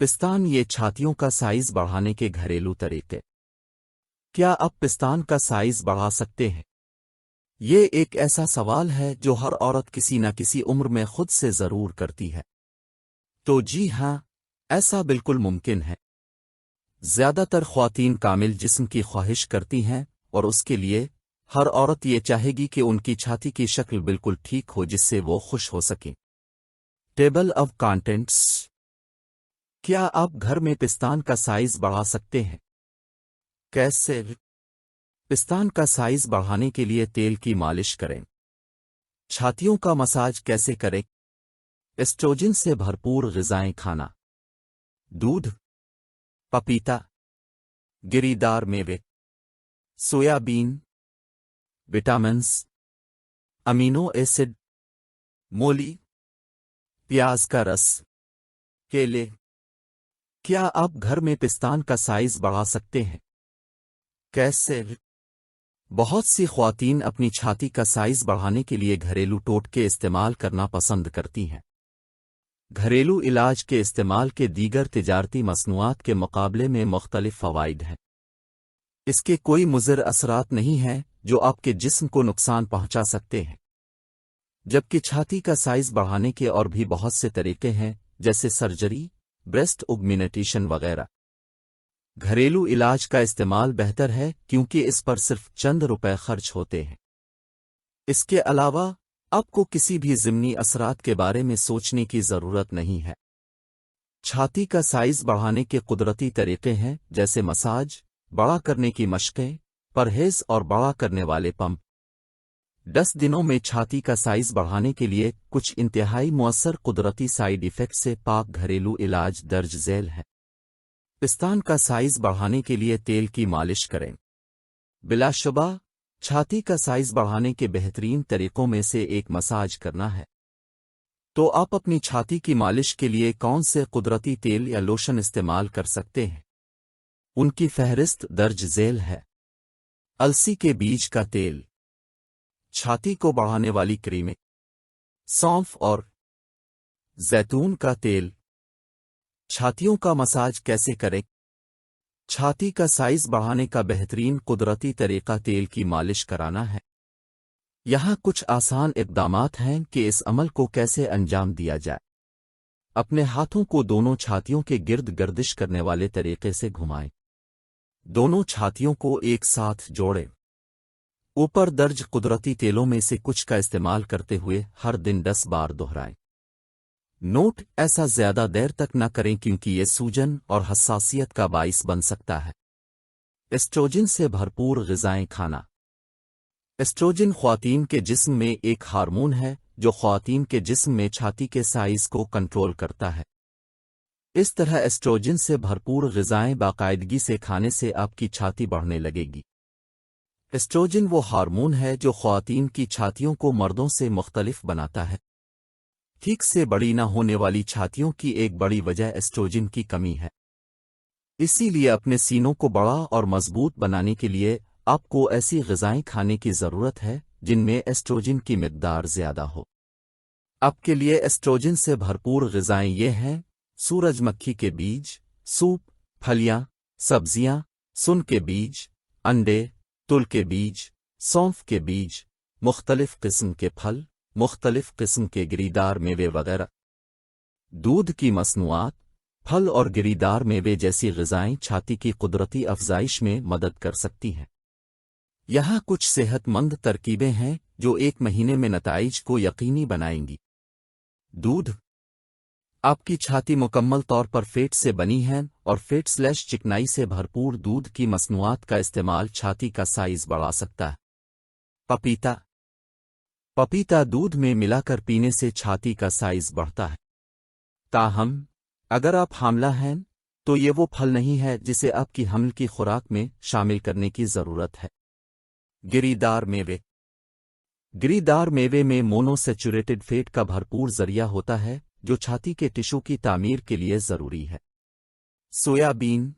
पिस्तान ये छातियों का साइज बढ़ाने के घरेलू तरीके। क्या आप पिस्तान का साइज बढ़ा सकते हैं? ये एक ऐसा सवाल है जो हर औरत किसी न किसी उम्र में खुद से जरूर करती है। तो जी हाँ, ऐसा बिल्कुल मुमकिन है। ज्यादातर ख्वातीन कामिल जिस्म की ख्वाहिश करती हैं और उसके लिए हर औरत ये चाहेगी कि उनकी छाती की शक्ल बिल्कुल ठीक हो जिससे वो खुश हो सकें। Table of contents. क्या आप घर में पिस्तान का साइज बढ़ा सकते हैं? कैसे? पिस्तान का साइज बढ़ाने के लिए तेल की मालिश करें। छातियों का मसाज कैसे करें? एस्ट्रोजन से भरपूर ग़िज़ाएं खाना। दूध, पपीता, गिरीदार मेवे, सोयाबीन, विटामिन्स, अमीनो एसिड, मोली, प्याज का रस, केले। क्या आप घर में पिस्तान का साइज बढ़ा सकते हैं? कैसे? बहुत सी ख्वातीन अपनी छाती का साइज बढ़ाने के लिए घरेलू टोटके इस्तेमाल करना पसंद करती हैं। घरेलू इलाज के इस्तेमाल के दीगर तिजारती मसनूआत के मुकाबले में मुख्तलिफ फ़वाइद हैं। इसके कोई मुज़र असरात नहीं हैं जो आपके जिस्म को नुकसान पहुंचा सकते हैं। जबकि छाती का साइज बढ़ाने के और भी बहुत से तरीके हैं, जैसे सर्जरी, ब्रेस्ट ऑगमेंटेशन वगैरह। घरेलू इलाज का इस्तेमाल बेहतर है क्योंकि इस पर सिर्फ चंद रुपए खर्च होते हैं। इसके अलावा आपको किसी भी ज़िमनी असरात के बारे में सोचने की ज़रूरत नहीं है। छाती का साइज बढ़ाने के कुदरती तरीके हैं, जैसे मसाज, बड़ा करने की मशक़ें, परहेज और बड़ा करने वाले पंप। 10 दिनों में छाती का साइज बढ़ाने के लिए कुछ इंतहाई मुअस्सर कुदरती साइड इफ़ेक्ट से पाक घरेलू इलाज दर्ज झेल है। पिस्तान का साइज बढ़ाने के लिए तेल की मालिश करें। बिलाशुबा छाती का साइज बढ़ाने के बेहतरीन तरीकों में से एक मसाज करना है। तो आप अपनी छाती की मालिश के लिए कौन से कुदरती तेल या लोशन इस्तेमाल कर सकते हैं? उनकी फहरिस्त दर्ज झेल है। अलसी के बीज का तेल, छाती को बढ़ाने वाली क्रीमें, सौंफ और जैतून का तेल। छातियों का मसाज कैसे करें? छाती का साइज बढ़ाने का बेहतरीन कुदरती तरीका तेल की मालिश कराना है। यहाँ कुछ आसान इक़दामात हैं कि इस अमल को कैसे अंजाम दिया जाए। अपने हाथों को दोनों छातियों के गिर्द गर्दिश करने वाले तरीके से घुमाएं। दोनों छातियों को एक साथ जोड़ें। ऊपर दर्ज कुदरती तेलों में से कुछ का इस्तेमाल करते हुए हर दिन 10 बार दोहराएं। नोट: ऐसा ज्यादा देर तक न करें क्योंकि ये सूजन और हसासियत का बाइस बन सकता है। एस्ट्रोजन से भरपूर ग़िज़ाएं खाना। एस्ट्रोजन ख्वातीन के जिस्म में एक हार्मोन है जो ख्वातीन के जिस्म में छाती के साइज को कंट्रोल करता है। इस तरह एस्ट्रोजन से भरपूर ग़िज़ाएं बाकायदगी से खाने से आपकी छाती बढ़ने लगेगी। एस्ट्रोजन वो हार्मोन है जो ख्वातीन की छातियों को मर्दों से मुख्तलिफ बनाता है। ठीक से बड़ी न होने वाली छातियों की एक बड़ी वजह एस्ट्रोजन की कमी है। इसीलिए अपने सीनों को बड़ा और मजबूत बनाने के लिए आपको ऐसी ग़िज़ाएं खाने की ज़रूरत है जिनमें एस्ट्रोजन की मिक़दार ज़्यादा हो। आपके लिए एस्ट्रोजन से भरपूर ग़िज़ाएं ये हैं: सूरजमुखी के बीज, सूप, फलियां, सब्जियां, सुन के बीज, अंडे, तुल के बीज, सौंफ के बीज, मुख्तलिफ किस्म के फल, मुख्तलिफ किस्म के गिरीदार मेवे वगैरह। दूध की मसनूआत, फल और गिरीदार मेवे जैसी ग़िज़ाएं छाती की कुदरती अफ़ज़ाइश में मदद कर सकती हैं। यहाँ कुछ सेहतमंद तरकीबें हैं जो 1 महीने में नताइज को यकीनी बनाएंगी। दूध। आपकी छाती मुकम्मल तौर पर फेट से बनी है और फेट/चिकनाई से भरपूर दूध की मसनूआत का इस्तेमाल छाती का साइज बढ़ा सकता है। पपीता। पपीता दूध में मिलाकर पीने से छाती का साइज बढ़ता है। ताहम अगर आप हामिला हैं तो ये वो फल नहीं है जिसे आपकी हमल की खुराक में शामिल करने की ज़रूरत है। गिरीदार मेवे। गिरीदार मेवे में मोनोसेचुरेटेड फैट का भरपूर ज़रिया होता है जो छाती के टिश्यू की तामीर के लिए ज़रूरी है। सोयाबीन।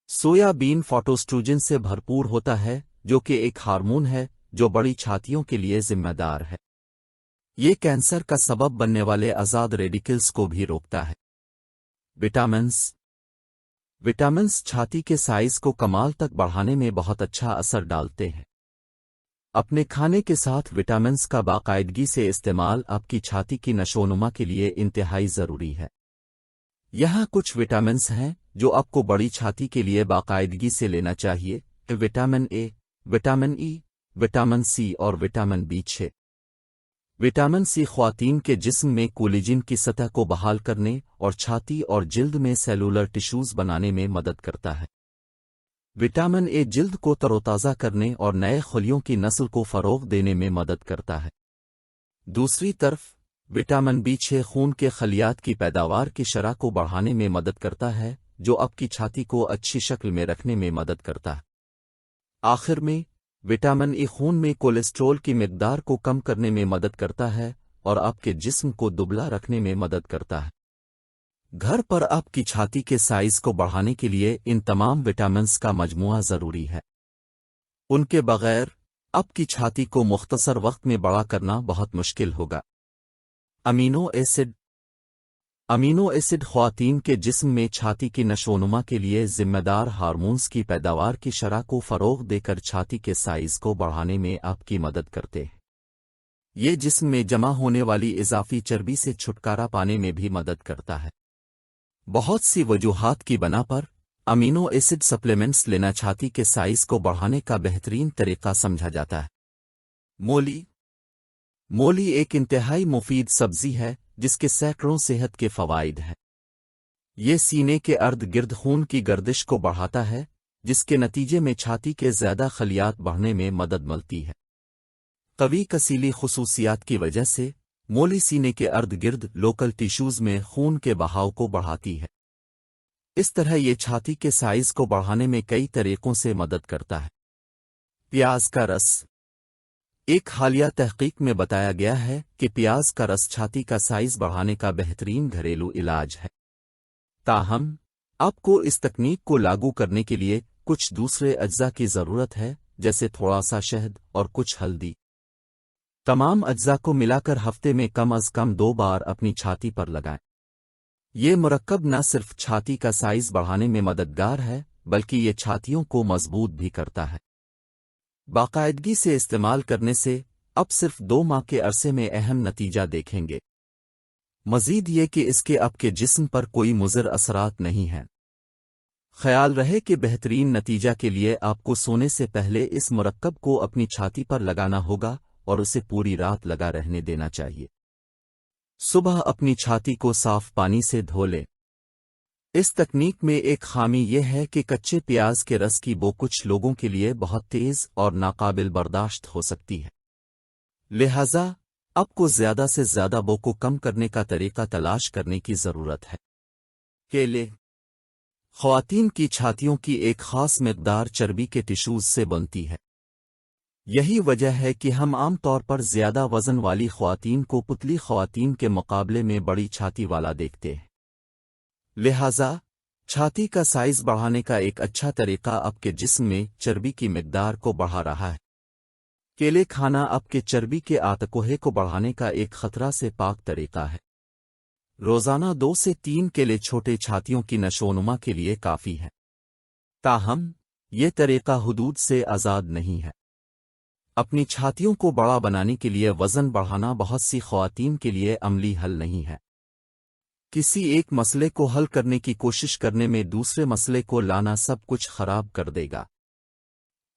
सोयाबीन फाइटोएस्ट्रोजन से भरपूर होता है जो कि एक हार्मोन है जो बड़ी छातियों के लिए जिम्मेदार है। ये कैंसर का सबब बनने वाले आज़ाद रेडिकल्स को भी रोकता है। विटामिन्स छाती के साइज को कमाल तक बढ़ाने में बहुत अच्छा असर डालते हैं। अपने खाने के साथ विटामिन्स का बाकायदगी से इस्तेमाल आपकी छाती की नशोनुमा के लिए इंतहाई ज़रूरी है। यहाँ कुछ विटामिन्स हैं जो आपको बड़ी छाती के लिए बाकायदगी से लेना चाहिए: vitamin A, vitamin E, vitamin C और विटामिन बी6। विटामिन सी ख्वातीन के जिस्म में कोलेजन की सतह को बहाल करने और छाती और जिल्द में सेलुलर टिश्यूज बनाने में मदद करता है। विटामिन ए जिल्द को तरोताज़ा करने और नए खलियों की नस्ल को फ़रोग़ देने में मदद करता है। दूसरी तरफ विटामिन बी6 खून के खलियात की पैदावार की शरह को बढ़ाने में मदद करता है, जो आपकी छाती को अच्छी शक्ल में रखने में मदद करता है। आखिर में विटामिन ई खून में कोलेस्ट्रॉल की मिक़दार को कम करने में मदद करता है और आपके जिस्म को दुबला रखने में मदद करता है। घर पर आपकी छाती के साइज को बढ़ाने के लिए इन तमाम विटामिन्स का मजमुआ ज़रूरी है। उनके बगैर आपकी छाती को मुख्तसर वक्त में बड़ा करना बहुत मुश्किल होगा। अमीनो एसिड ख्वातीन के जिस्म में छाती की नशोनुमा के लिए ज़िम्मेदार हार्मोन्स की पैदावार की शरह को फ़रोग़ देकर छाती के साइज को बढ़ाने में आपकी मदद करते हैं। ये जिस्म में जमा होने वाली इजाफी चर्बी से छुटकारा पाने में भी मदद करता है। बहुत सी वजूहात की बना पर अमीनो एसिड सप्लीमेंट्स लेना छाती के साइज को बढ़ाने का बेहतरीन तरीका समझा जाता है। मूली एक इंतहाई मुफीद सब्जी है जिसके सैकड़ों सेहत के फ़वाइद हैं। ये सीने के अर्द गिर्द खून की गर्दिश को बढ़ाता है, जिसके नतीजे में छाती के ज़्यादा खलियात बढ़ने में मदद मिलती है। कवी कसीली खुसूसियात की वजह से मूली सीने के अर्द गिर्द लोकल टिश्यूज़ में खून के बहाव को बढ़ाती है। इस तरह ये छाती के साइज को बढ़ाने में कई तरीकों से मदद करता है। प्याज का रस। एक हालिया तहकीक में बताया गया है कि प्याज का रस छाती का साइज बढ़ाने का बेहतरीन घरेलू इलाज है। ताहम आपको इस तकनीक को लागू करने के लिए कुछ दूसरे अज्जा की ज़रूरत है, जैसे थोड़ा सा शहद और कुछ हल्दी। तमाम अज्जा को मिलाकर हफ्ते में कम अज़ कम 2 बार अपनी छाती पर लगाएं। ये मुरक्कब न सिर्फ छाती का साइज बढ़ाने में मददगार है, बल्कि ये छातियों को मजबूत भी करता है। बाकायदगी से इस्तेमाल करने से अब सिर्फ 2 माह के अरसे में अहम नतीजा देखेंगे। मज़ीद ये कि इसके आपके जिस्म पर कोई मुज़र असरात नहीं हैं। ख्याल रहे कि बेहतरीन नतीजा के लिए आपको सोने से पहले इस मुरक्कब को अपनी छाती पर लगाना होगा और उसे पूरी रात लगा रहने देना चाहिए। सुबह अपनी छाती को साफ पानी से धो लें। इस तकनीक में एक खामी यह है कि कच्चे प्याज के रस की बो कुछ लोगों के लिए बहुत तेज़ और नाकाबिल बर्दाश्त हो सकती है। लिहाजा आपको ज़्यादा से ज़्यादा बो को कम करने का तरीका तलाश करने की ज़रूरत है। केले। ख्वातीन की छातियों की एक ख़ास मिक़दार चर्बी के टिश्यूज़ से बनती है। यही वजह है कि हम आम तौर पर ज़्यादा वज़न वाली ख्वातीन को पुतली ख्वातीन के मुकाबले में बड़ी छाती वाला देखते हैं। लिहाजा छाती का साइज बढ़ाने का एक अच्छा तरीका आपके जिस्म में चर्बी की मिक़दार को बढ़ा रहा है। केले खाना आपके चर्बी के आतकोहे को बढ़ाने का एक खतरा से पाक तरीका है। रोज़ाना 2 से 3 केले छोटे छातियों की नशोनुमा के लिए काफ़ी है। ताहम ये तरीका हुदूद से आज़ाद नहीं है। अपनी छातियों को बड़ा बनाने के लिए वज़न बढ़ाना बहुत सी ख्वातीन के लिए अमली हल नहीं है। किसी एक मसले को हल करने की कोशिश करने में दूसरे मसले को लाना सब कुछ खराब कर देगा।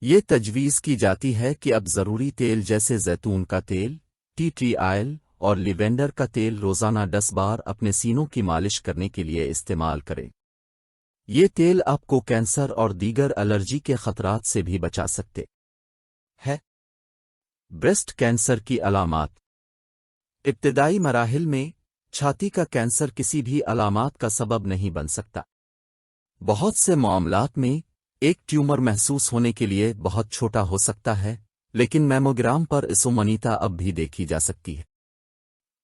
ये तजवीज़ की जाती है कि अब ज़रूरी तेल जैसे जैतून का तेल, टी ट्री ऑयल और लिवेंडर का तेल रोज़ाना 10 बार अपने सीनों की मालिश करने के लिए इस्तेमाल करें। ये तेल आपको कैंसर और दीगर एलर्जी के खतरात से भी बचा सकते हैं। ब्रेस्ट कैंसर की अलामात। इब्तिदाई मराहिल में छाती का कैंसर किसी भी अलामात का सबब नहीं बन सकता। बहुत से मामलात में एक ट्यूमर महसूस होने के लिए बहुत छोटा हो सकता है, लेकिन मैमोग्राम पर इसोमनीता अब भी देखी जा सकती है।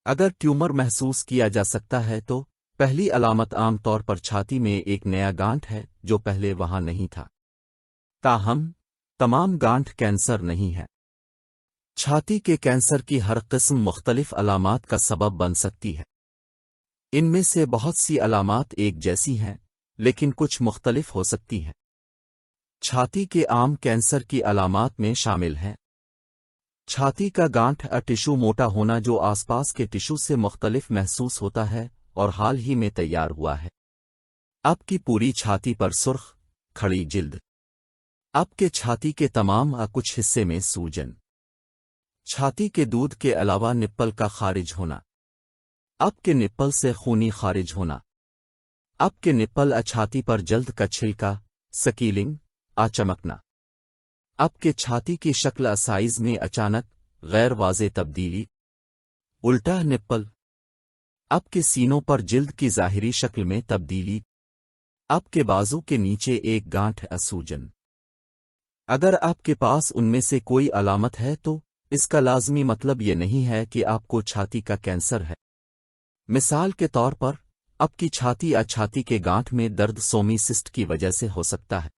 अगर ट्यूमर महसूस किया जा सकता है तो पहली अलामत आम तौर पर छाती में एक नया गांठ है जो पहले वहां नहीं था। ताहम तमाम गांठ कैंसर नहीं है। छाती के कैंसर की हर किस्म मुख्तलिफ अलामात का सबब बन सकती है। ان میں سے بہت سی علامات ایک جیسی ہیں لیکن کچھ مختلف ہو سکتی ہیں۔ چھاتی کے عام کینسر کی علامات میں شامل ہیں: چھاتی کا گانٹھ ٹشو موٹا ہونا جو آس پاس کے ٹشو سے مختلف محسوس ہوتا ہے اور حال ہی میں تیار ہوا ہے۔ آپ کی پوری چھاتی پر سرخ کھڑی جلد۔ آپ کے چھاتی کے تمام کچھ حصے میں سوجن۔ چھاتی کے دودھ کے علاوہ نپل کا خارج ہونا۔ آپ کے نپل سے خونی خارج ہونا۔ آپ کے نپل چھاتی پر جلد کا چھلکا سکیلنگ چمکنا۔ آپ کے چھاتی کی شکل سائز میں اچانک غیر واضح تبدیلی الٹا نپل۔ آپ کے سینوں پر جلد کی ظاہری شکل میں تبدیلی۔ آپ کے بازو کے نیچے ایک گانٹھ سوجن۔ اگر آپ کے پاس ان میں سے کوئی علامت ہے تو اس کا لازمی مطلب یہ نہیں ہے کہ آپ کو چھاتی کا کینسر ہے۔ مثال کے طور پر آپ کی چھاتی کے گانٹھ میں درد سومی سسٹ کی وجہ سے ہو سکتا ہے۔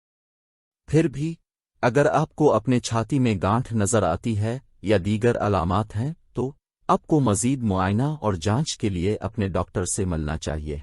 پھر بھی اگر آپ کو اپنے چھاتی میں گانٹھ نظر آتی ہے یا دیگر علامات ہیں تو آپ کو مزید معائنہ اور جانچ کے لیے اپنے ڈاکٹر سے ملنا چاہیے۔